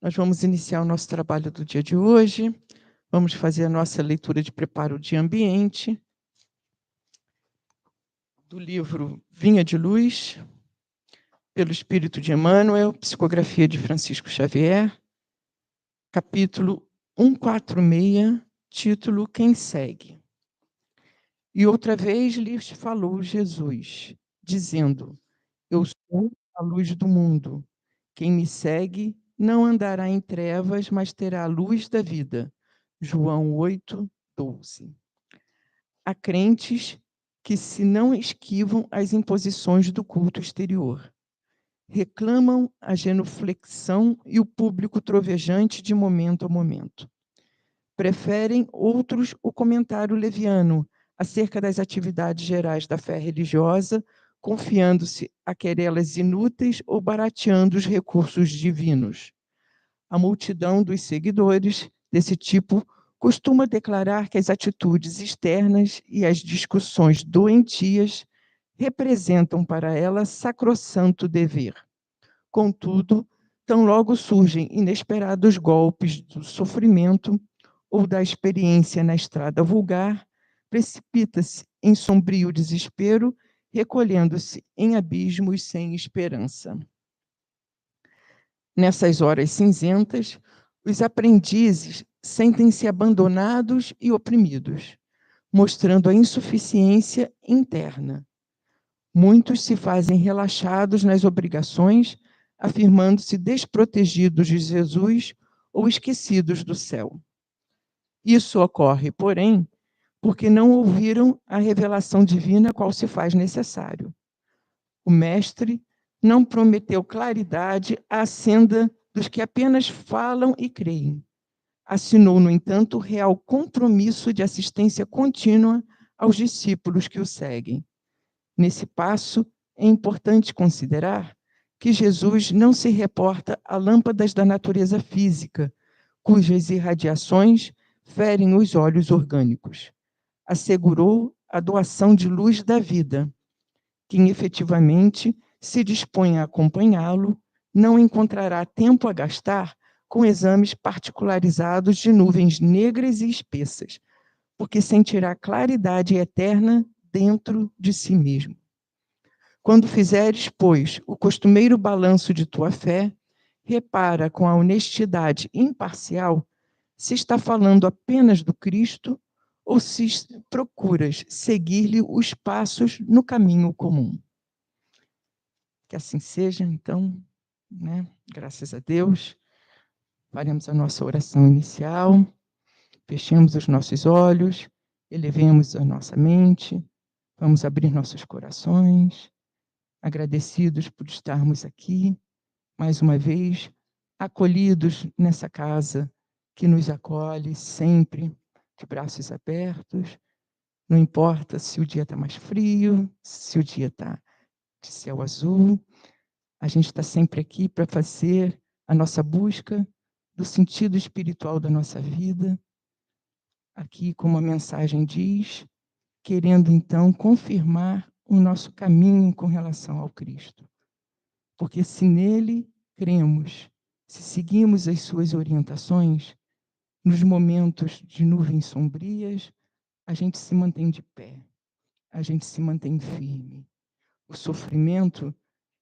Nós vamos iniciar o nosso trabalho do dia de hoje. Vamos fazer a nossa leitura de preparo de ambiente, do livro Vinha de Luz, pelo Espírito de Emmanuel, psicografia de Francisco Xavier, capítulo 146, título Quem Segue. E outra vez lhes falou Jesus, dizendo: Eu sou a luz do mundo. Quem me segue não andará em trevas, mas terá a luz da vida. João 8:12. Há crentes que se não esquivam as imposições do culto exterior. Reclamam a genuflexão e o público trovejante de momento a momento. Preferem outros o comentário leviano acerca das atividades gerais da fé religiosa, confiando-se a querelas inúteis ou barateando os recursos divinos. A multidão dos seguidores desse tipo costuma declarar que as atitudes externas e as discussões doentias representam para ela sacrossanto dever. Contudo, tão logo surgem inesperados golpes do sofrimento ou da experiência na estrada vulgar, precipita-se em sombrio desespero, recolhendo-se em abismos sem esperança. Nessas horas cinzentas, os aprendizes sentem-se abandonados e oprimidos, mostrando a insuficiência interna. Muitos se fazem relaxados nas obrigações, afirmando-se desprotegidos de Jesus ou esquecidos do céu. Isso ocorre, porém, porque não ouviram a revelação divina qual se faz necessário. O Mestre não prometeu claridade à senda dos que apenas falam e creem. Assinou, no entanto, real compromisso de assistência contínua aos discípulos que o seguem. Nesse passo, é importante considerar que Jesus não se reporta a lâmpadas da natureza física, cujas irradiações ferem os olhos orgânicos. Assegurou a doação de luz da vida. Quem efetivamente se dispõe a acompanhá-lo não encontrará tempo a gastar com exames particularizados de nuvens negras e espessas, porque sentirá claridade eterna dentro de si mesmo. Quando fizeres, pois, o costumeiro balanço de tua fé, repara com a honestidade imparcial se está falando apenas do Cristo ou se procuras seguir-lhe os passos no caminho comum. Que assim seja, então, né? Graças a Deus. Faremos a nossa oração inicial, fechemos os nossos olhos, elevemos a nossa mente, vamos abrir nossos corações, agradecidos por estarmos aqui, mais uma vez, acolhidos nessa casa que nos acolhe sempre de braços abertos. Não importa se o dia está mais frio, se o dia está de céu azul, a gente está sempre aqui para fazer a nossa busca do sentido espiritual da nossa vida, aqui, como a mensagem diz, querendo então confirmar o nosso caminho com relação ao Cristo. Porque se nele cremos, se seguimos as suas orientações, nos momentos de nuvens sombrias, a gente se mantém de pé, a gente se mantém firme. O sofrimento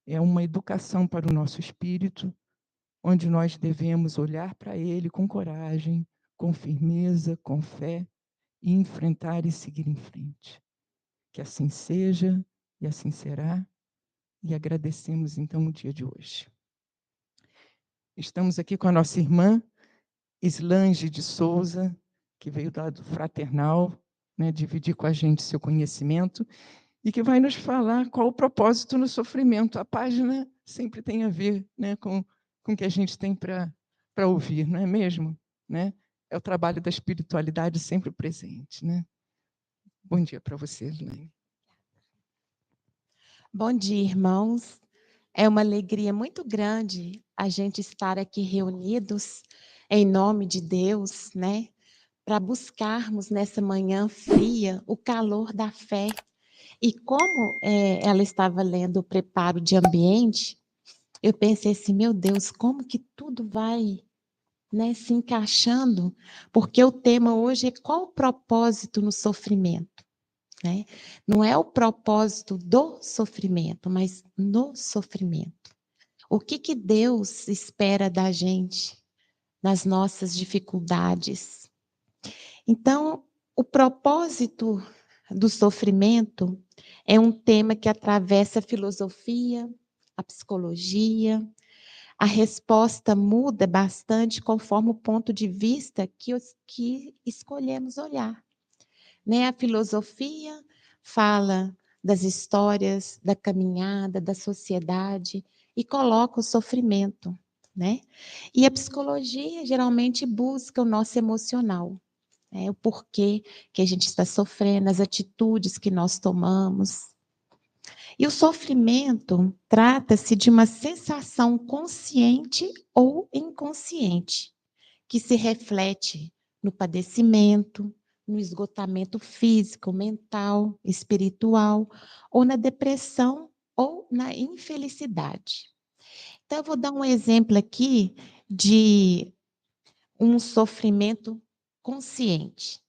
é uma educação para o nosso espírito, onde nós devemos olhar para ele com coragem, com firmeza, com fé, e enfrentar e seguir em frente. Que assim seja e assim será, e agradecemos então o dia de hoje. Estamos aqui com a nossa irmã Islange de Souza, que veio do lado fraternal, né, dividir com a gente seu conhecimento, e que vai nos falar qual o propósito no sofrimento. A página sempre tem a ver, né, com o que a gente tem para ouvir, não é mesmo? Né? É o trabalho da espiritualidade sempre presente. Né? Bom dia para você, Elaine. Bom dia, irmãos. É uma alegria muito grande a gente estar aqui reunidos em nome de Deus, né? Para buscarmos nessa manhã fria o calor da fé. E como ela estava lendo o preparo de ambiente, eu pensei assim, meu Deus, como que tudo vai né, se encaixando, porque o tema hoje é qual o propósito no sofrimento, né? Não é o propósito do sofrimento, mas no sofrimento. O que que Deus espera da gente nas nossas dificuldades? Então, o propósito do sofrimento é um tema que atravessa a filosofia, a psicologia. A resposta muda bastante conforme o ponto de vista que escolhemos olhar, né? A filosofia fala das histórias, da caminhada, da sociedade e coloca o sofrimento, né? E a psicologia geralmente busca o nosso emocional, né? O porquê que a gente está sofrendo, as atitudes que nós tomamos. E o sofrimento trata-se de uma sensação consciente ou inconsciente, que se reflete no padecimento, no esgotamento físico, mental, espiritual, ou na depressão ou na infelicidade. Então, eu vou dar um exemplo aqui de um sofrimento consciente.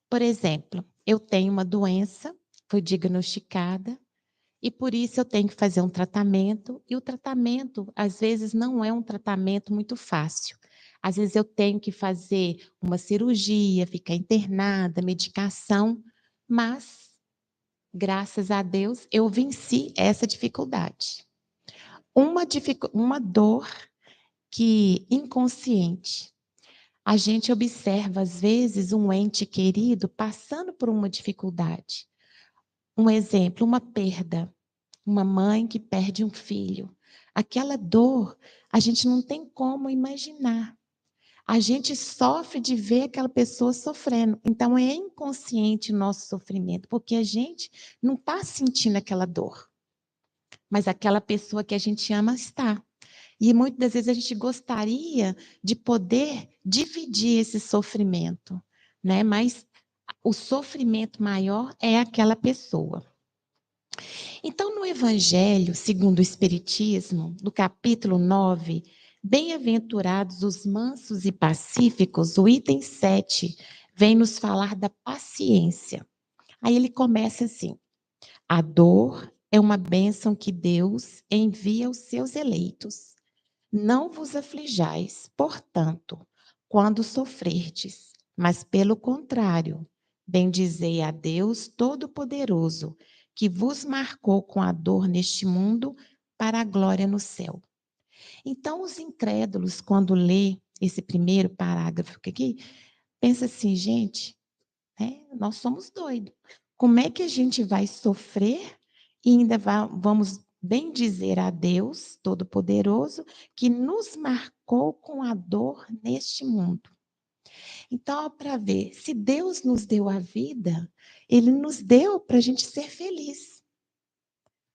Por exemplo, eu tenho uma doença, foi diagnosticada, e por isso eu tenho que fazer um tratamento, e o tratamento, às vezes, não é um tratamento muito fácil. Às vezes eu tenho que fazer uma cirurgia, ficar internada, medicação, mas, graças a Deus, eu venci essa dificuldade. Uma dor que inconsciente. A gente observa, às vezes, um ente querido passando por uma dificuldade. Um exemplo, uma perda. Uma mãe que perde um filho. Aquela dor, a gente não tem como imaginar. A gente sofre de ver aquela pessoa sofrendo. Então, é inconsciente o nosso sofrimento, porque a gente não está sentindo aquela dor. Mas aquela pessoa que a gente ama está. E muitas das vezes a gente gostaria de poder dividir esse sofrimento, né? Mas o sofrimento maior é aquela pessoa. Então, no Evangelho, segundo o Espiritismo, no capítulo 9, bem-aventurados os mansos e pacíficos, o item 7 vem nos falar da paciência. Aí ele começa assim: a dor é uma bênção que Deus envia aos seus eleitos. Não vos aflijais, portanto, quando sofrerdes, mas pelo contrário, bendizei a Deus Todo-Poderoso, que vos marcou com a dor neste mundo para a glória no céu. Então, os incrédulos, quando lê esse primeiro parágrafo aqui, pensa assim, gente, né, nós somos doidos. Como é que a gente vai sofrer e ainda vamos bem dizer a Deus Todo-Poderoso que nos marcou com a dor neste mundo? Então, para ver, se Deus nos deu a vida, Ele nos deu para a gente ser feliz.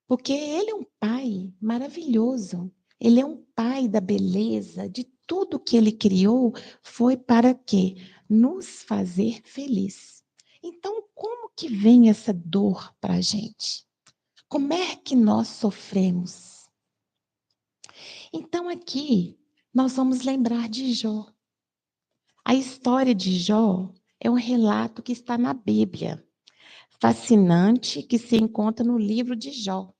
Porque Ele é um Pai maravilhoso. Ele é um Pai da beleza, de tudo que Ele criou, foi para quê? Nos fazer feliz. Então, como que vem essa dor para a gente? Como é que nós sofremos? Então, aqui, nós vamos lembrar de Jó. A história de Jó é um relato que está na Bíblia, fascinante, que se encontra no livro de Jó.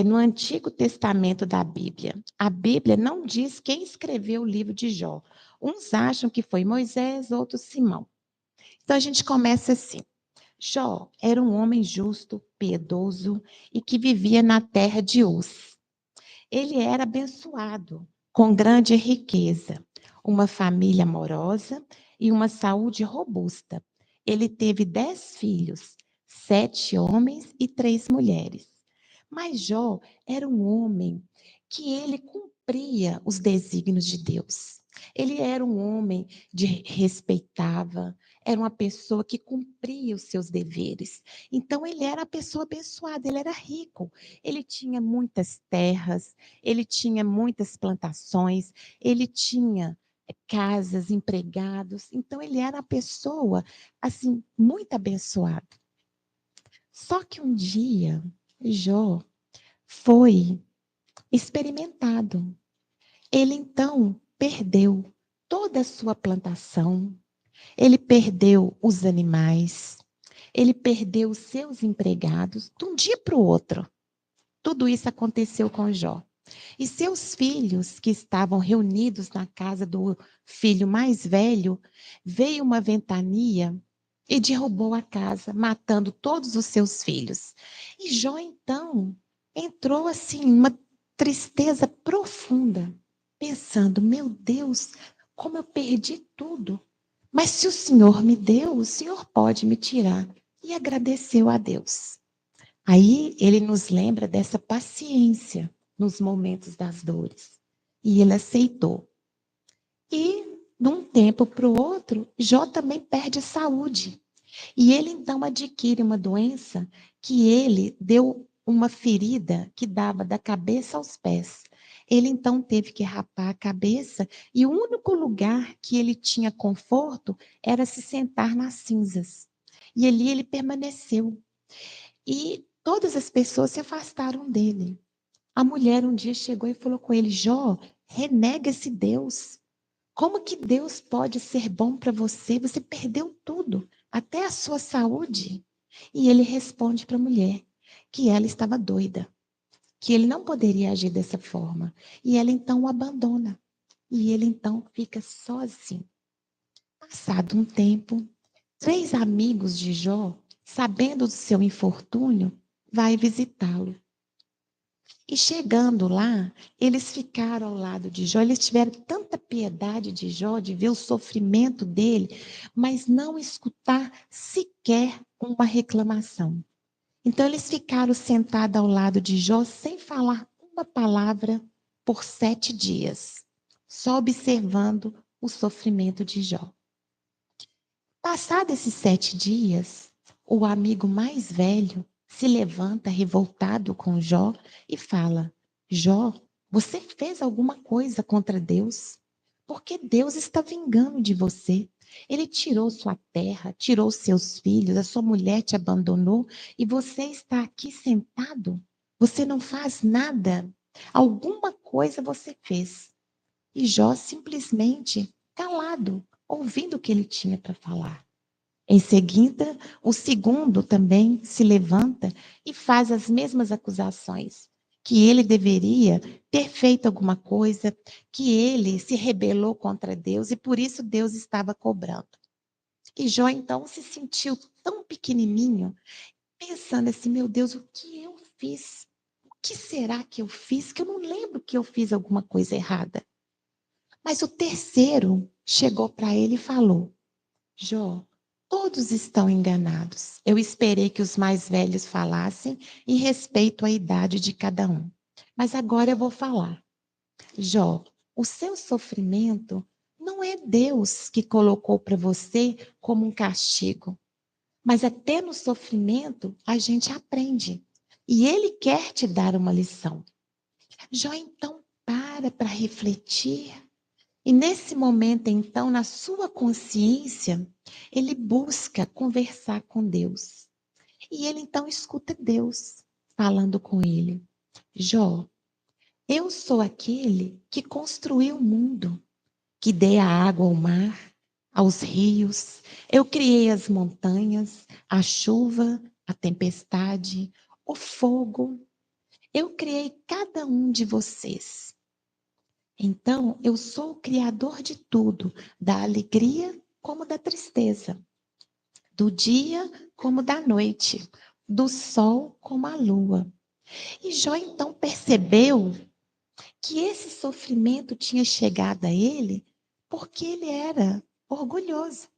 No Antigo Testamento da Bíblia. A Bíblia não diz quem escreveu o livro de Jó. Uns acham que foi Moisés, outros Simão. Então a gente começa assim. Jó era um homem justo, piedoso e que vivia na terra de Uz. Ele era abençoado, com grande riqueza, uma família amorosa e uma saúde robusta. Ele teve 10 filhos, 7 homens e 3 mulheres. Mas Jó era um homem que ele cumpria os desígnios de Deus. Ele era um homem de respeitava, era uma pessoa que cumpria os seus deveres. Então ele era a pessoa abençoada, ele era rico, ele tinha muitas terras, ele tinha muitas plantações, ele tinha casas, empregados. Então ele era a pessoa assim muito abençoada. Só que um dia Jó foi experimentado. Ele então perdeu toda a sua plantação, ele perdeu os animais, ele perdeu os seus empregados de um dia para o outro. Tudo isso aconteceu com Jó. E seus filhos, que estavam reunidos na casa do filho mais velho, veio uma ventania e derrubou a casa, matando todos os seus filhos. E Jó, então, entrou assim, uma tristeza profunda, pensando: meu Deus, como eu perdi tudo. Mas se o Senhor me deu, o Senhor pode me tirar. E agradeceu a Deus. Aí ele nos lembra dessa paciência nos momentos das dores. E ele aceitou. E, de um tempo para o outro, Jó também perde a saúde. E ele então adquire uma doença que ele deu uma ferida que dava da cabeça aos pés. Ele então teve que rapar a cabeça e o único lugar que ele tinha conforto era se sentar nas cinzas. E ali ele permaneceu. E todas as pessoas se afastaram dele. A mulher um dia chegou e falou com ele: Jó, renega esse Deus. Como que Deus pode ser bom para você? Você perdeu tudo, até a sua saúde. E ele responde para a mulher que ela estava doida, que ele não poderia agir dessa forma. E ela então o abandona. E ele então fica sozinho. Passado um tempo, 3 amigos de Jó, sabendo do seu infortúnio, vai visitá-lo. E chegando lá, eles ficaram ao lado de Jó, eles tiveram tanta piedade de Jó, de ver o sofrimento dele, mas não escutar sequer uma reclamação. Então, eles ficaram sentados ao lado de Jó, sem falar uma palavra, por 7 dias, só observando o sofrimento de Jó. Passados esses 7 dias, o amigo mais velho se levanta revoltado com Jó e fala: Jó, você fez alguma coisa contra Deus? Porque Deus está vingando de você. Ele tirou sua terra, tirou seus filhos, a sua mulher te abandonou e você está aqui sentado. Você não faz nada. Alguma coisa você fez. E Jó simplesmente calado, ouvindo o que ele tinha para falar. Em seguida, o segundo também se levanta e faz as mesmas acusações, que ele deveria ter feito alguma coisa, que ele se rebelou contra Deus e por isso Deus estava cobrando. E Jó então se sentiu tão pequenininho, pensando assim: meu Deus, o que eu fiz? O que será que eu fiz? Que eu não lembro que eu fiz alguma coisa errada. Mas o terceiro chegou para ele e falou: Jó, todos estão enganados. Eu esperei que os mais velhos falassem e respeito a idade de cada um. Mas agora eu vou falar. Jó, o seu sofrimento não é Deus que colocou para você como um castigo. Mas até no sofrimento a gente aprende. E Ele quer te dar uma lição. Jó, então, para refletir. E nesse momento, então, na sua consciência, ele busca conversar com Deus. E ele então escuta Deus falando com ele: Jó, eu sou aquele que construiu o mundo, que dei a água ao mar, aos rios, eu criei as montanhas, a chuva, a tempestade, o fogo. Eu criei cada um de vocês. Então, eu sou o criador de tudo, da alegria como da tristeza, do dia como da noite, do sol como a lua. E Jó então percebeu que esse sofrimento tinha chegado a ele porque ele era orgulhoso.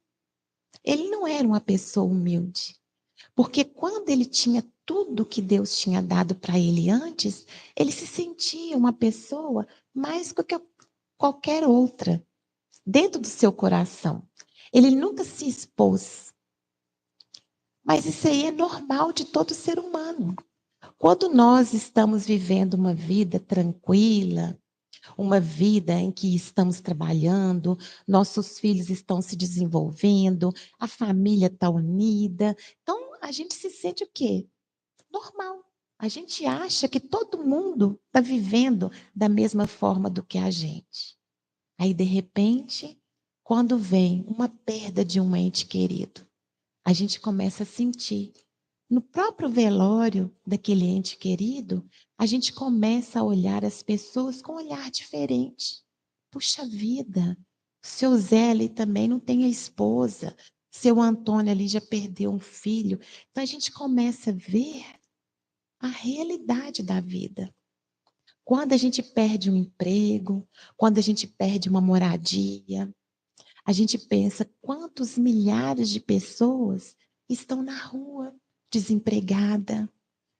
Ele não era uma pessoa humilde. Porque quando ele tinha tudo que Deus tinha dado para ele antes, ele se sentia uma pessoa mais do que qualquer outra, dentro do seu coração. Ele nunca se expôs. Mas isso aí é normal de todo ser humano. Quando nós estamos vivendo uma vida tranquila, uma vida em que estamos trabalhando, nossos filhos estão se desenvolvendo, a família está unida, então a gente se sente o quê? Normal. A gente acha que todo mundo está vivendo da mesma forma do que a gente. Aí, de repente, quando vem uma perda de um ente querido, a gente começa a sentir. No próprio velório daquele ente querido, a gente começa a olhar as pessoas com um olhar diferente. Puxa vida, o seu Zé ali também não tem a esposa, seu Antônio ali já perdeu um filho. Então a gente começa a ver a realidade da vida. Quando a gente perde um emprego, quando a gente perde uma moradia, a gente pensa quantos milhares de pessoas estão na rua, desempregada,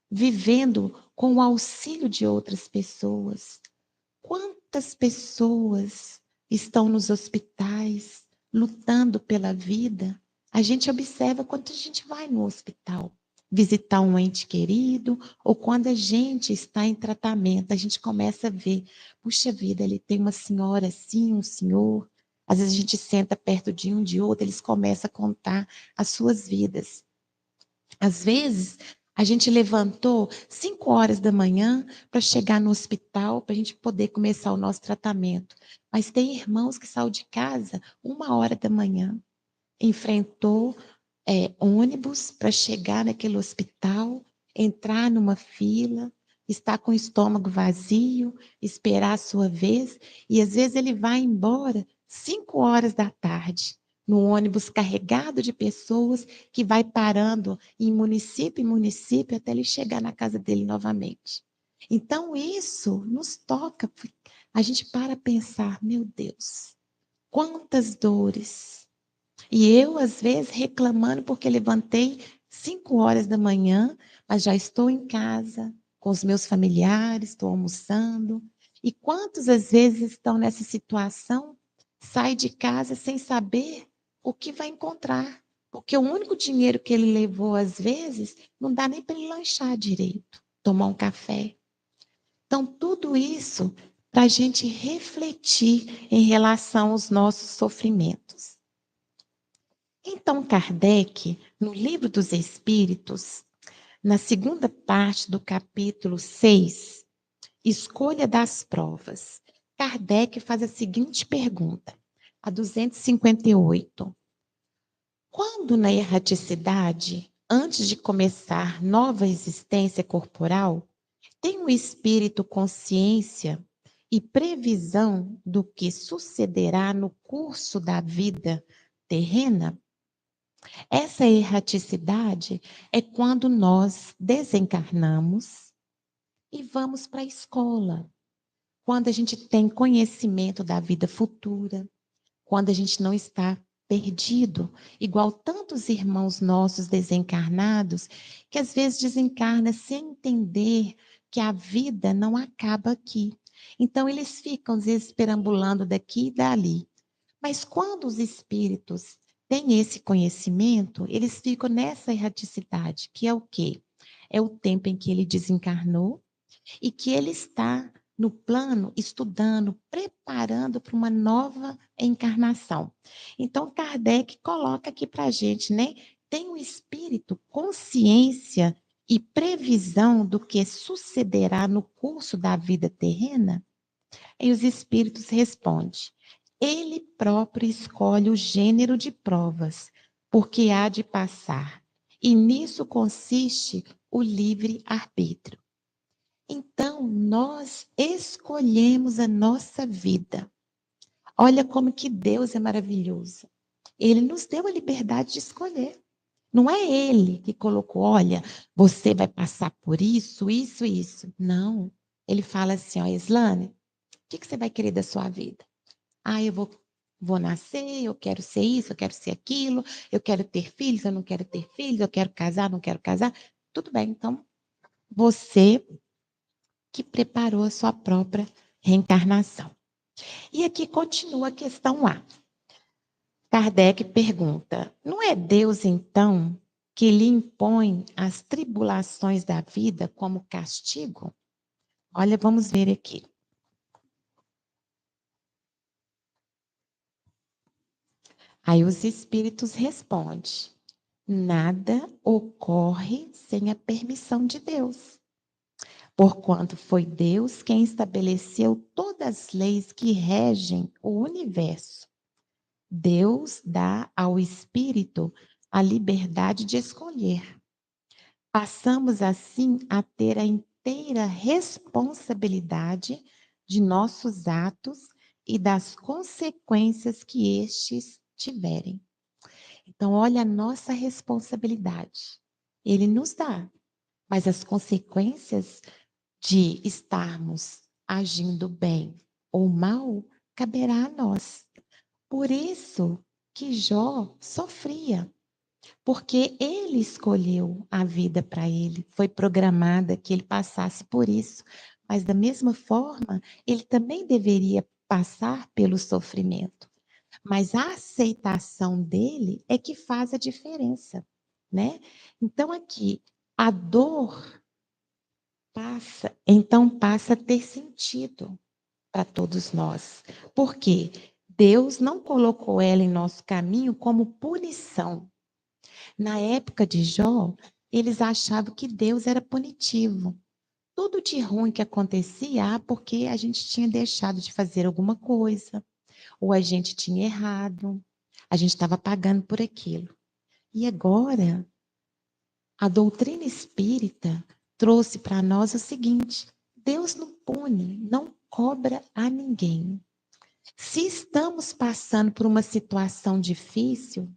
vivendo com o auxílio de outras pessoas. Quantas pessoas estão nos hospitais lutando pela vida? A gente observa quando a gente vai no hospital visitar um ente querido ou quando a gente está em tratamento, a gente começa a ver, puxa vida, ele tem uma senhora assim, um senhor. Às vezes a gente senta perto de um de outro, eles começam a contar as suas vidas. Às vezes, a gente levantou 5 horas da manhã para chegar no hospital, para a gente poder começar o nosso tratamento. Mas tem irmãos que saíram de casa 1 hora da manhã, enfrentou ônibus para chegar naquele hospital, entrar numa fila, estar com o estômago vazio, esperar a sua vez, e às vezes ele vai embora 5 horas da tarde, no ônibus carregado de pessoas que vai parando em município até ele chegar na casa dele novamente. Então isso nos toca, a gente para pensar, meu Deus, quantas dores, e eu, às vezes, reclamando porque levantei 5 horas da manhã, mas já estou em casa, com os meus familiares, estou almoçando. E quantos, às vezes, estão nessa situação, sai de casa sem saber o que vai encontrar. Porque o único dinheiro que ele levou, às vezes, não dá nem para ele lanchar direito, tomar um café. Então, tudo isso para a gente refletir em relação aos nossos sofrimentos. Então, Kardec, no Livro dos Espíritos, na segunda parte do capítulo 6, Escolha das Provas, Kardec faz a seguinte pergunta, a 258. Quando na erraticidade, antes de começar nova existência corporal, tem o espírito consciência e previsão do que sucederá no curso da vida terrena? Essa erraticidade é quando nós desencarnamos e vamos para a escola. Quando a gente tem conhecimento da vida futura, quando a gente não está perdido, igual tantos irmãos nossos desencarnados, que às vezes desencarna sem entender que a vida não acaba aqui. Então eles ficam às vezes perambulando daqui e dali. Mas quando os espíritos têm esse conhecimento, eles ficam nessa erraticidade, que é o quê? É o tempo em que ele desencarnou e que ele está no plano estudando, preparando para uma nova encarnação. Então, Kardec coloca aqui para a gente, né? Tem o espírito consciência e previsão do que sucederá no curso da vida terrena? E os espíritos respondem: ele próprio escolhe o gênero de provas, porque há de passar, e nisso consiste o livre-arbítrio. Então, nós escolhemos a nossa vida. Olha como que Deus é maravilhoso. Ele nos deu a liberdade de escolher. Não é ele que colocou, olha, você vai passar por isso, isso, isso. Não. Ele fala assim, ó, Islane, o que você vai querer da sua vida? Ah, eu vou nascer, eu quero ser isso, eu quero ser aquilo, eu quero ter filhos, eu não quero ter filhos, eu quero casar, não quero casar. Tudo bem, então você que preparou a sua própria reencarnação. E aqui continua a questão A. Kardec pergunta: não é Deus, então, que lhe impõe as tribulações da vida como castigo? Olha, vamos ver aqui. Aí os espíritos respondem: nada ocorre sem a permissão de Deus. porquanto foi Deus quem estabeleceu todas as leis que regem o universo. Deus dá ao espírito a liberdade de escolher. Passamos assim a ter a inteira responsabilidade de nossos atos e das consequências que estes tiverem. Então, olha a nossa responsabilidade. Ele nos dá, mas as consequências de estarmos agindo bem ou mal caberá a nós. Por isso que Jó sofria, porque ele escolheu a vida para ele, foi programada que ele passasse por isso, mas da mesma forma, ele também deveria passar pelo sofrimento. Mas a aceitação dele é que faz a diferença, né? Então aqui, a dor passa a ter sentido para todos nós. Por quê? Deus não colocou ela em nosso caminho como punição. Na época de Jó, eles achavam que Deus era punitivo. Tudo de ruim que acontecia, porque a gente tinha deixado de fazer alguma coisa, ou a gente tinha errado, a gente estava pagando por aquilo. E agora, a doutrina espírita trouxe para nós o seguinte: Deus não pune, não cobra a ninguém. Se estamos passando por uma situação difícil,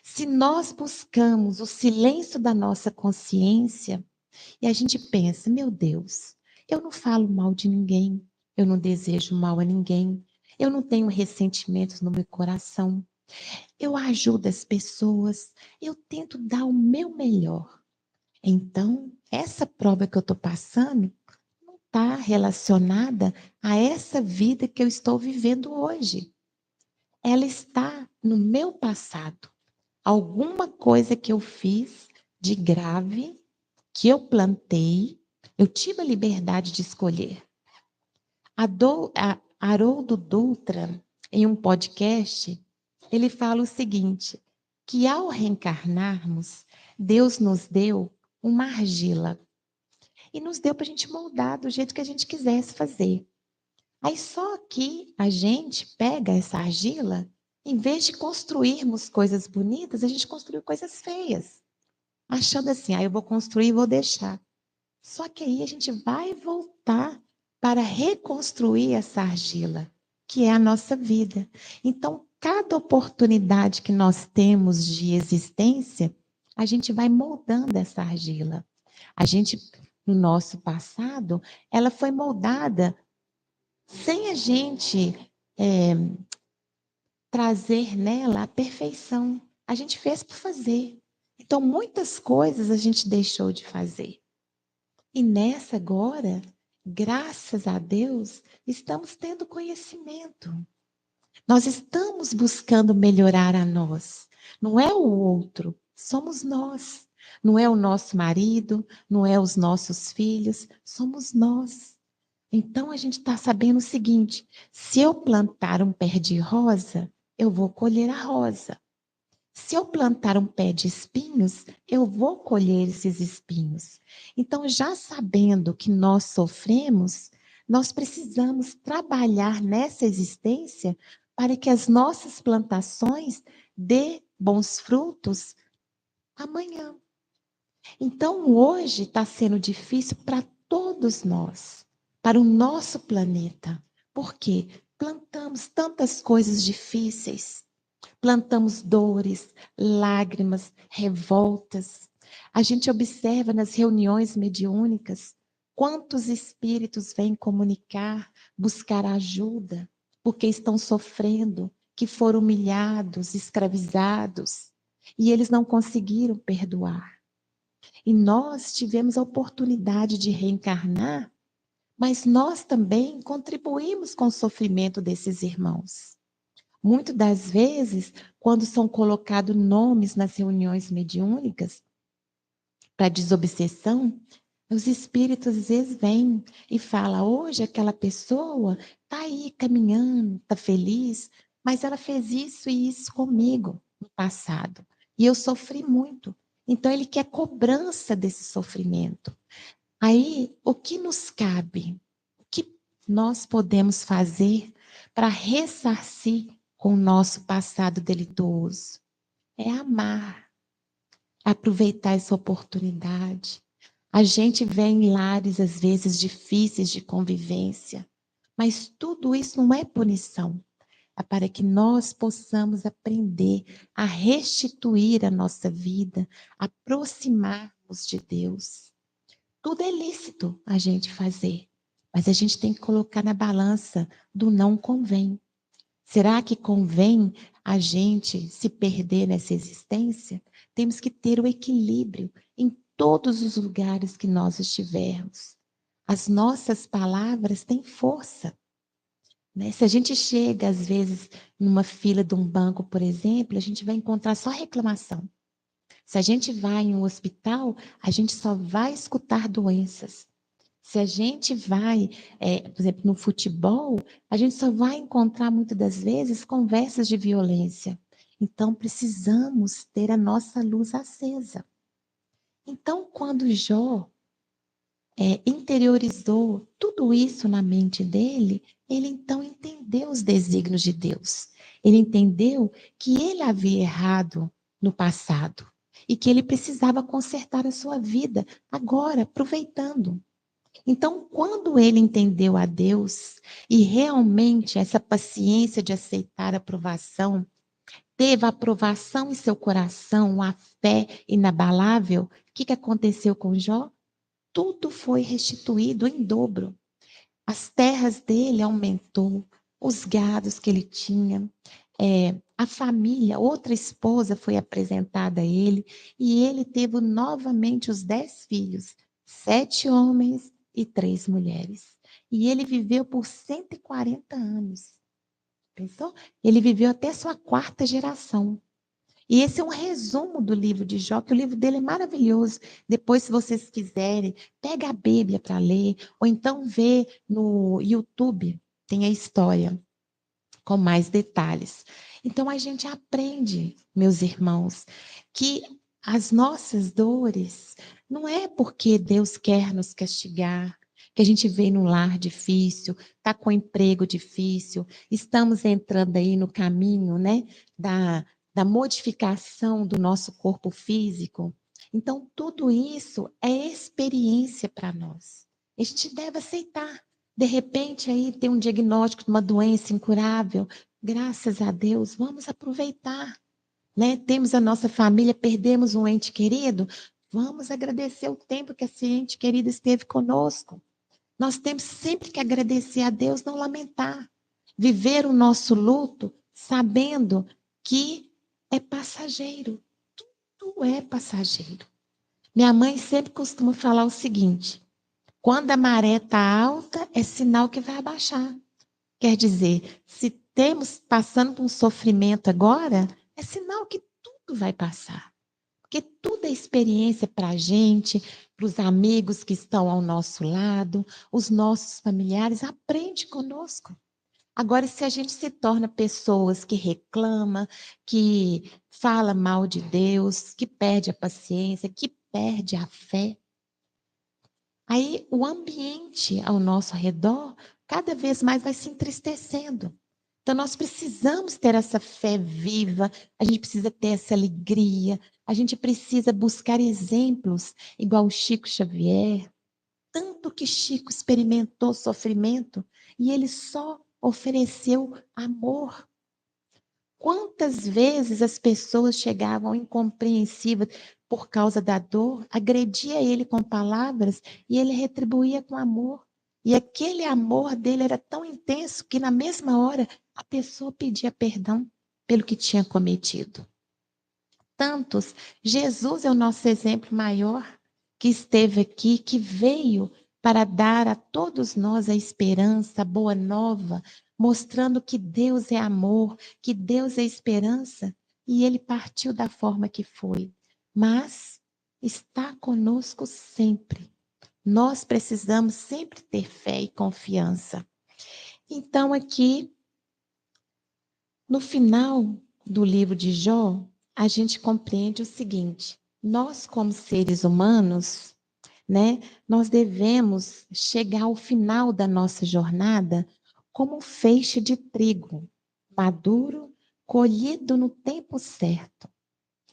se nós buscamos o silêncio da nossa consciência e a gente pensa, meu Deus, eu não falo mal de ninguém, eu não desejo mal a ninguém, eu não tenho ressentimentos no meu coração, eu ajudo as pessoas, eu tento dar o meu melhor. Então, essa prova que eu estou passando não está relacionada a essa vida que eu estou vivendo hoje. Ela está no meu passado. Alguma coisa que eu fiz de grave, que eu plantei, eu tive a liberdade de escolher. Haroldo Dutra, em um podcast, ele fala o seguinte, que ao reencarnarmos, Deus nos deu uma argila e nos deu para a gente moldar do jeito que a gente quisesse fazer. Aí só que a gente pega essa argila, em vez de construirmos coisas bonitas, a gente construiu coisas feias. Achando assim, eu vou construir e vou deixar. Só que aí a gente vai voltar para reconstruir essa argila, que é a nossa vida. Então, cada oportunidade que nós temos de existência, a gente vai moldando essa argila. A gente, no nosso passado, ela foi moldada sem a gente trazer nela a perfeição. A gente fez por fazer. Então, muitas coisas a gente deixou de fazer. E nessa agora, graças a Deus, estamos tendo conhecimento. Nós estamos buscando melhorar a nós. Não é o outro, somos nós. Não é o nosso marido, não é os nossos filhos, somos nós. Então a gente está sabendo o seguinte: se eu plantar um pé de rosa, eu vou colher a rosa. Se eu plantar um pé de espinhos, eu vou colher esses espinhos. Então, já sabendo que nós sofremos, nós precisamos trabalhar nessa existência para que as nossas plantações dê bons frutos amanhã. Então, hoje está sendo difícil para todos nós, para o nosso planeta. Por quê? Plantamos tantas coisas difíceis. Plantamos dores, lágrimas, revoltas. A gente observa nas reuniões mediúnicas quantos espíritos vêm comunicar, buscar ajuda, porque estão sofrendo, que foram humilhados, escravizados, e eles não conseguiram perdoar. E nós tivemos a oportunidade de reencarnar, mas nós também contribuímos com o sofrimento desses irmãos. Muitas das vezes, quando são colocados nomes nas reuniões mediúnicas para desobsessão, os espíritos às vezes vêm e falam, hoje aquela pessoa está aí caminhando, está feliz, mas ela fez isso e isso comigo no passado. E eu sofri muito. Então ele quer cobrança desse sofrimento. Aí, o que nos cabe? O que nós podemos fazer para ressarcir com o nosso passado delituoso? É amar, aproveitar essa oportunidade. A gente vê em lares, às vezes, difíceis de convivência, mas tudo isso não é punição. É para que nós possamos aprender a restituir a nossa vida, aproximarmos de Deus. Tudo é lícito a gente fazer, mas a gente tem que colocar na balança do não convém. Será que convém a gente se perder nessa existência? Temos que ter o equilíbrio em todos os lugares que nós estivermos. As nossas palavras têm força, né? Se a gente chega, às vezes, numa fila de um banco, por exemplo, a gente vai encontrar só reclamação. Se a gente vai em um hospital, a gente só vai escutar doenças. Se a gente vai, por exemplo, no futebol, a gente só vai encontrar muitas das vezes conversas de violência. Então, precisamos ter a nossa luz acesa. Então, quando Jó interiorizou tudo isso na mente dele, ele então entendeu os desígnios de Deus. Ele entendeu que ele havia errado no passado e que ele precisava consertar a sua vida agora, aproveitando. Então, quando ele entendeu a Deus e realmente essa paciência de aceitar a aprovação, teve a aprovação em seu coração, a fé inabalável, o que aconteceu com Jó? Tudo foi restituído em dobro. As terras dele aumentou, os gados que ele tinha, a família, outra esposa foi apresentada a ele, e ele teve novamente os 10 filhos, 7 homens e 3 mulheres. E ele viveu por 140 anos. Pensou? Ele viveu até sua 4ª geração. E esse é um resumo do livro de Jó, que o livro dele é maravilhoso. Depois, se vocês quiserem, pega a Bíblia para ler, ou então vê no YouTube, tem a história com mais detalhes. Então, a gente aprende, meus irmãos, que as nossas dores não é porque Deus quer nos castigar, que a gente veio num lar difícil, está com um emprego difícil, estamos entrando aí no caminho, né, da modificação do nosso corpo físico. Então, tudo isso é experiência para nós. A gente deve aceitar. De repente, aí tem um diagnóstico de uma doença incurável. Graças a Deus, vamos aproveitar. Né? Temos a nossa família, perdemos um ente querido. Vamos agradecer o tempo que esse ente querido esteve conosco. Nós temos sempre que agradecer a Deus, não lamentar. Viver o nosso luto sabendo que é passageiro. Tudo é passageiro. Minha mãe sempre costuma falar o seguinte: quando a maré está alta, é sinal que vai abaixar. Quer dizer, se temos passando por um sofrimento agora, é sinal que tudo vai passar. Porque tudo é experiência para a gente, para os amigos que estão ao nosso lado, os nossos familiares, aprende conosco. Agora, se a gente se torna pessoas que reclamam, que fala mal de Deus, que perde a paciência, que perde a fé, aí o ambiente ao nosso redor cada vez mais vai se entristecendo. Então, nós precisamos ter essa fé viva, a gente precisa ter essa alegria, a gente precisa buscar exemplos, igual o Chico Xavier. Tanto que Chico experimentou sofrimento e ele só ofereceu amor. Quantas vezes as pessoas chegavam incompreensíveis por causa da dor, agredia ele com palavras e ele retribuía com amor. E aquele amor dele era tão intenso que na mesma hora a pessoa pedia perdão pelo que tinha cometido. Tantos, Jesus é o nosso exemplo maior que esteve aqui, que veio para dar a todos nós a esperança, a boa nova, mostrando que Deus é amor, que Deus é esperança, e ele partiu da forma que foi, mas está conosco sempre. Nós precisamos sempre ter fé e confiança. Então, aqui, no final do livro de Jó, a gente compreende o seguinte: nós, como seres humanos, né? Nós devemos chegar ao final da nossa jornada como um feixe de trigo, maduro, colhido no tempo certo.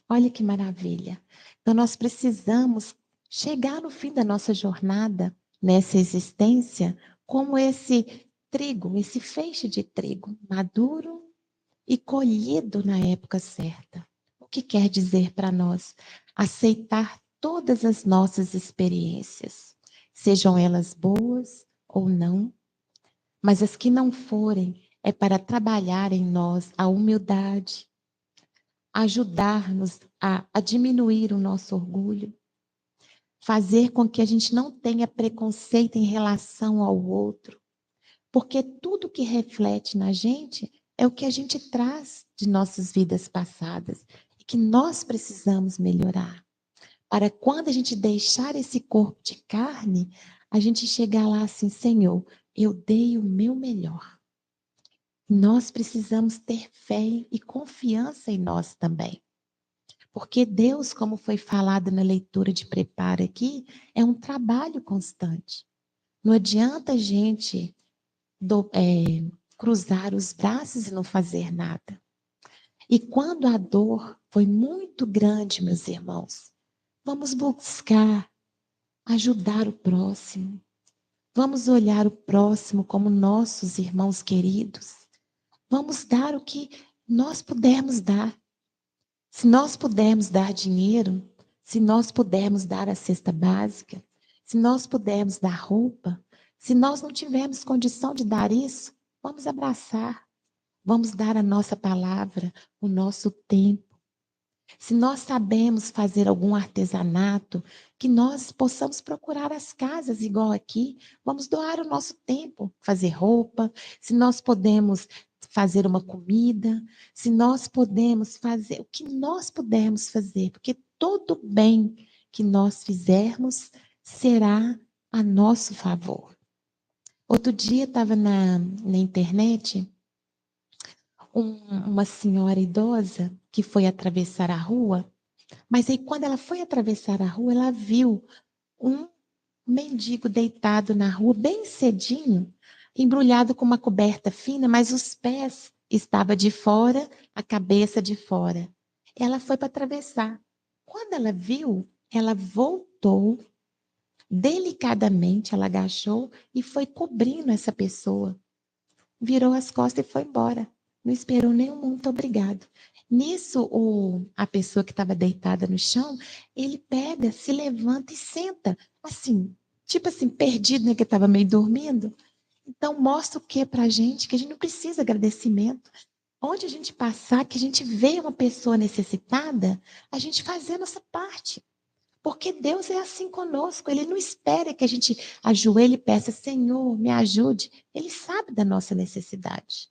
Olha que maravilha. Então, nós precisamos chegar no fim da nossa jornada, nessa existência, como esse trigo, esse feixe de trigo, maduro e colhido na época certa. O que quer dizer para nós? Aceitar todas as nossas experiências, sejam elas boas ou não, mas as que não forem, é para trabalhar em nós a humildade, ajudar-nos a diminuir o nosso orgulho, fazer com que a gente não tenha preconceito em relação ao outro, porque tudo que reflete na gente é o que a gente traz de nossas vidas passadas e que nós precisamos melhorar. Para quando a gente deixar esse corpo de carne, a gente chegar lá assim, Senhor, eu dei o meu melhor. Nós precisamos ter fé e confiança em nós também. Porque Deus, como foi falado na leitura de preparo aqui, é um trabalho constante. Não adianta a gente cruzar os braços e não fazer nada. E quando a dor foi muito grande, meus irmãos, vamos buscar ajudar o próximo. Vamos olhar o próximo como nossos irmãos queridos. Vamos dar o que nós pudermos dar. Se nós pudermos dar dinheiro, se nós pudermos dar a cesta básica, se nós pudermos dar roupa, se nós não tivermos condição de dar isso, vamos abraçar, vamos dar a nossa palavra, o nosso tempo. Se nós sabemos fazer algum artesanato, que nós possamos procurar as casas igual aqui, vamos doar o nosso tempo, fazer roupa, se nós podemos fazer uma comida, se nós podemos fazer o que nós pudermos fazer, porque todo bem que nós fizermos será a nosso favor. Outro dia estava na internet uma senhora idosa que foi atravessar a rua, mas aí quando ela foi atravessar a rua, ela viu um mendigo deitado na rua bem cedinho, embrulhado com uma coberta fina, mas os pés estavam de fora, a cabeça de fora. Ela foi para atravessar. Quando ela viu, ela voltou delicadamente, ela agachou e foi cobrindo essa pessoa. Virou as costas e foi embora. Não esperou nenhum muito obrigado. Nisso, a pessoa que estava deitada no chão, ele pega, se levanta e senta, assim, tipo assim, perdido, né, que estava meio dormindo. Então, mostra o que para a gente? Que a gente não precisa de agradecimento. Onde a gente passar, que a gente vê uma pessoa necessitada, a gente fazer a nossa parte. Porque Deus é assim conosco, Ele não espera que a gente ajoelhe e peça, Senhor, me ajude. Ele sabe da nossa necessidade.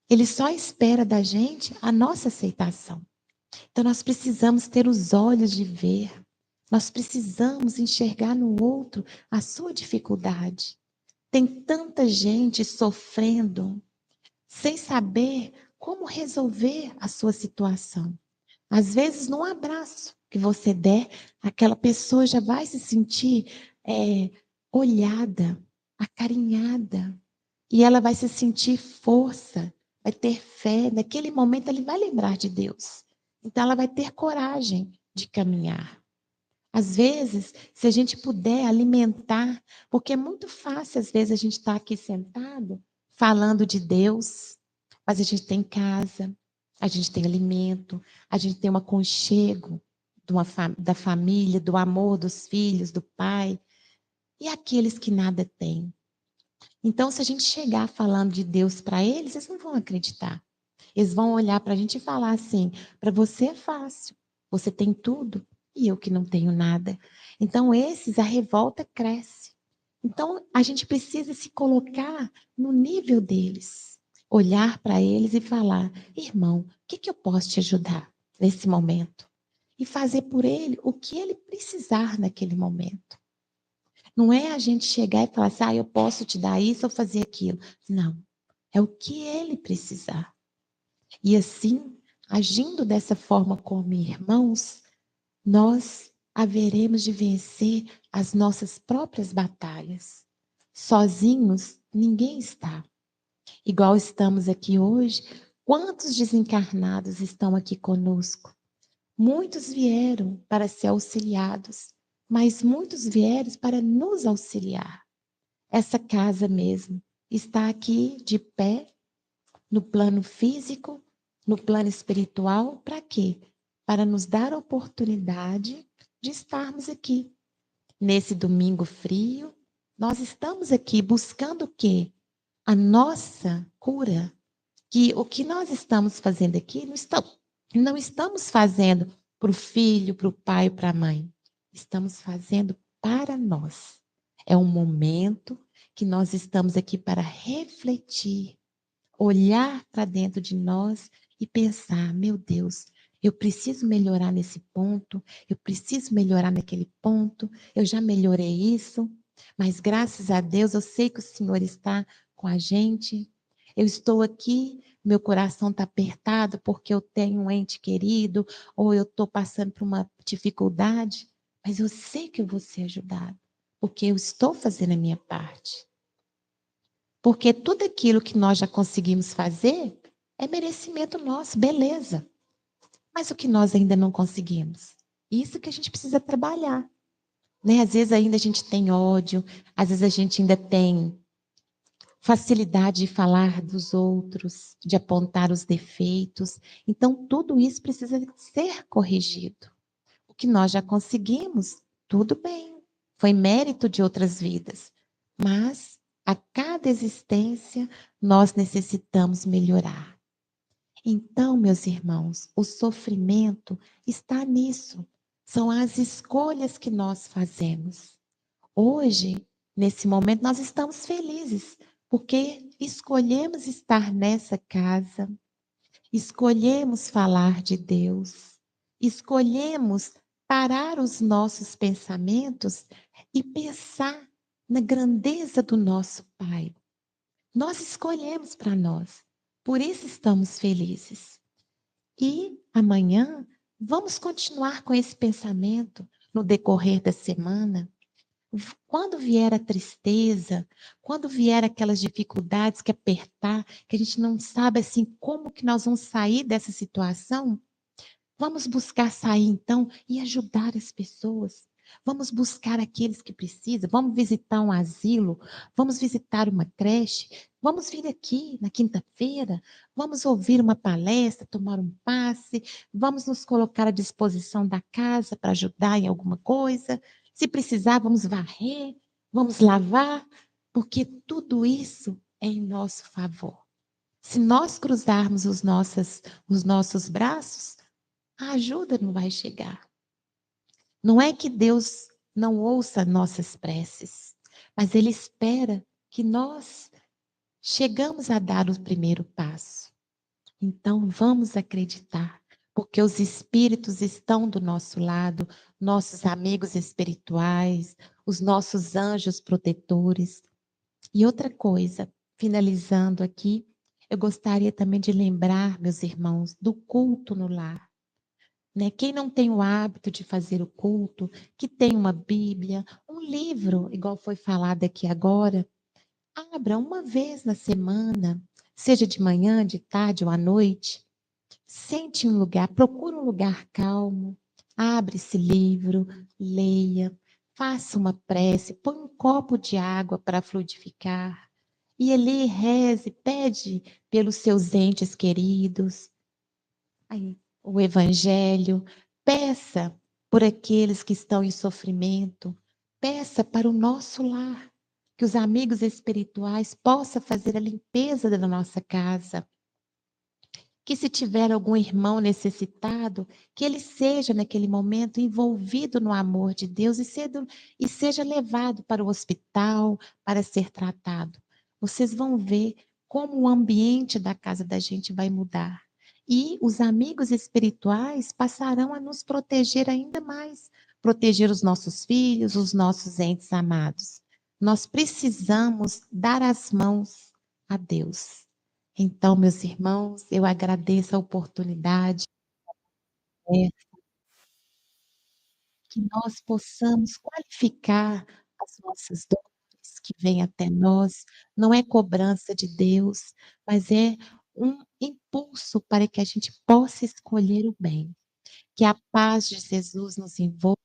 Ele só espera da gente a nossa aceitação. Então, nós precisamos ter os olhos de ver. Nós precisamos enxergar no outro a sua dificuldade. Tem tanta gente sofrendo, sem saber como resolver a sua situação. Às vezes, num abraço que você der, aquela pessoa já vai se sentir olhada, acarinhada. E ela vai se sentir força, vai ter fé. Naquele momento, ele vai lembrar de Deus. Então, ela vai ter coragem de caminhar. Às vezes, se a gente puder alimentar, porque é muito fácil, às vezes, a gente estar aqui sentado, falando de Deus, mas a gente tem casa, a gente tem alimento, a gente tem um aconchego da família, do amor dos filhos, do pai. E aqueles que nada têm? Então, se a gente chegar falando de Deus para eles, eles não vão acreditar. Eles vão olhar para a gente e falar assim: para você é fácil, você tem tudo e eu que não tenho nada. Então, esses, a revolta cresce. Então, a gente precisa se colocar no nível deles, olhar para eles e falar: irmão, o que eu posso te ajudar nesse momento? E fazer por ele o que ele precisar naquele momento. Não é a gente chegar e falar assim, eu posso te dar isso ou fazer aquilo. Não. É o que ele precisar. E assim, agindo dessa forma como irmãos, nós haveremos de vencer as nossas próprias batalhas. Sozinhos, ninguém está. Igual estamos aqui hoje, quantos desencarnados estão aqui conosco? Muitos vieram para ser auxiliados, mas muitos vieram para nos auxiliar. Essa casa mesmo está aqui de pé, no plano físico, no plano espiritual, para quê? Para nos dar a oportunidade de estarmos aqui. Nesse domingo frio, nós estamos aqui buscando o quê? A nossa cura. Que o que nós estamos fazendo aqui, não estamos fazendo para o filho, para o pai, para a mãe. Estamos fazendo para nós. É um momento que nós estamos aqui para refletir, olhar para dentro de nós e pensar: meu Deus, eu preciso melhorar nesse ponto, eu preciso melhorar naquele ponto, eu já melhorei isso, mas graças a Deus eu sei que o Senhor está com a gente. Eu estou aqui, meu coração está apertado porque eu tenho um ente querido, ou eu estou passando por uma dificuldade, mas eu sei que eu vou ser ajudado, porque eu estou fazendo a minha parte. Porque tudo aquilo que nós já conseguimos fazer é merecimento nosso, beleza. Mas o que nós ainda não conseguimos? Isso que a gente precisa trabalhar. Né? Às vezes ainda a gente tem ódio, às vezes a gente ainda tem facilidade de falar dos outros, de apontar os defeitos. Então, tudo isso precisa ser corrigido. O que nós já conseguimos, tudo bem. Foi mérito de outras vidas. Mas a cada existência nós necessitamos melhorar. Então, meus irmãos, o sofrimento está nisso. São as escolhas que nós fazemos. Hoje, nesse momento, nós estamos felizes, porque escolhemos estar nessa casa, escolhemos falar de Deus, escolhemos parar os nossos pensamentos e pensar na grandeza do nosso Pai. Nós escolhemos para nós, por isso estamos felizes. E amanhã vamos continuar com esse pensamento no decorrer da semana. Quando vier a tristeza, quando vier aquelas dificuldades que apertar, que a gente não sabe assim como que nós vamos sair dessa situação, vamos buscar sair então e ajudar as pessoas. Vamos buscar aqueles que precisam, vamos visitar um asilo, vamos visitar uma creche, vamos vir aqui na quinta-feira, vamos ouvir uma palestra, tomar um passe, vamos nos colocar à disposição da casa para ajudar em alguma coisa. Se precisar, vamos varrer, vamos lavar, porque tudo isso é em nosso favor. Se nós cruzarmos os nossos braços, a ajuda não vai chegar. Não é que Deus não ouça nossas preces, mas Ele espera que nós chegamos a dar o primeiro passo. Então vamos acreditar, porque os espíritos estão do nosso lado, nossos amigos espirituais, os nossos anjos protetores. E outra coisa, finalizando aqui, eu gostaria também de lembrar, meus irmãos, do culto no lar. Né? Quem não tem o hábito de fazer o culto, que tem uma Bíblia, um livro, igual foi falado aqui agora, abra uma vez na semana, seja de manhã, de tarde ou à noite. Sente um lugar, procure um lugar calmo, abre esse livro, leia, faça uma prece, põe um copo de água para fluidificar. E ali reze, pede pelos seus entes queridos, aí, o Evangelho, peça por aqueles que estão em sofrimento, peça para o nosso lar, que os amigos espirituais possam fazer a limpeza da nossa casa. Que se tiver algum irmão necessitado, que ele seja naquele momento envolvido no amor de Deus e seja levado para o hospital para ser tratado. Vocês vão ver como o ambiente da casa da gente vai mudar. E os amigos espirituais passarão a nos proteger ainda mais, proteger os nossos filhos, os nossos entes amados. Nós precisamos dar as mãos a Deus. Então, meus irmãos, eu agradeço a oportunidade. É, que nós possamos qualificar as nossas dores que vêm até nós. Não é cobrança de Deus, mas é um impulso para que a gente possa escolher o bem. Que a paz de Jesus nos envolva,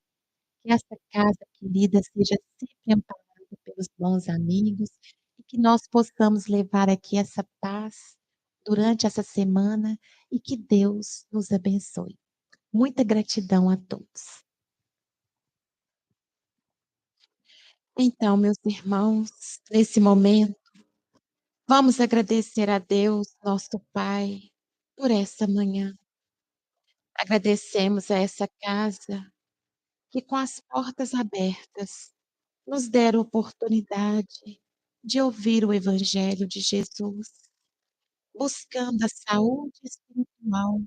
que essa casa querida seja sempre amparada pelos bons amigos e que nós possamos levar aqui essa paz durante essa semana e que Deus nos abençoe. Muita gratidão a todos. Então, meus irmãos, nesse momento, vamos agradecer a Deus, nosso Pai, por essa manhã. Agradecemos a essa casa que, com as portas abertas, nos deram oportunidade de ouvir o Evangelho de Jesus, buscando a saúde espiritual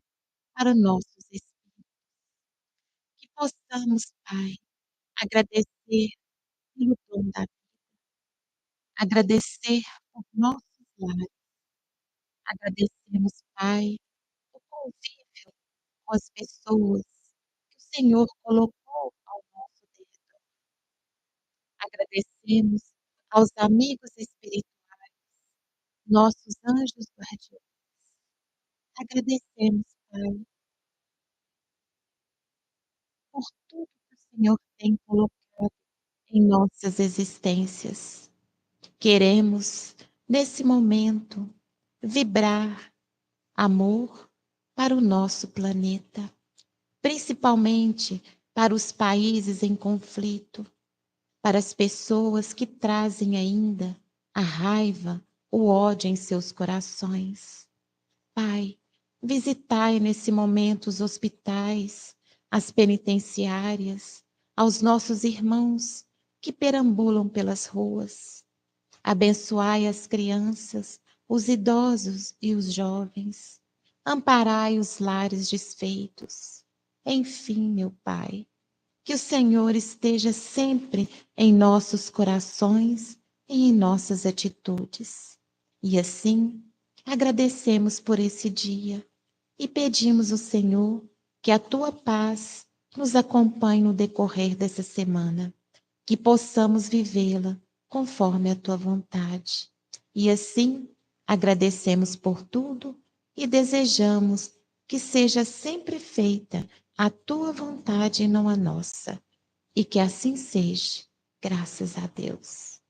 para nossos espíritos. Que possamos, Pai, agradecer pelo dom da vida, agradecer por nossos lares, agradecemos, Pai, o convívio com as pessoas que o Senhor colocou ao nosso redor. Agradecemos aos amigos espirituais, nossos anjos guardiões. Agradecemos, Pai, por tudo que o Senhor tem colocado em nossas existências. Queremos, nesse momento, vibrar amor para o nosso planeta, principalmente para os países em conflito, para as pessoas que trazem ainda a raiva, o ódio em seus corações. Pai, visitai nesse momento os hospitais, as penitenciárias, aos nossos irmãos que perambulam pelas ruas. Abençoai as crianças, os idosos e os jovens. Amparai os lares desfeitos. Enfim, meu Pai, que o Senhor esteja sempre em nossos corações e em nossas atitudes. E assim, agradecemos por esse dia e pedimos ao Senhor que a tua paz nos acompanhe no decorrer dessa semana, que possamos vivê-la conforme a tua vontade. E assim, agradecemos por tudo e desejamos que seja sempre feita a tua vontade e não a nossa. E que assim seja, graças a Deus.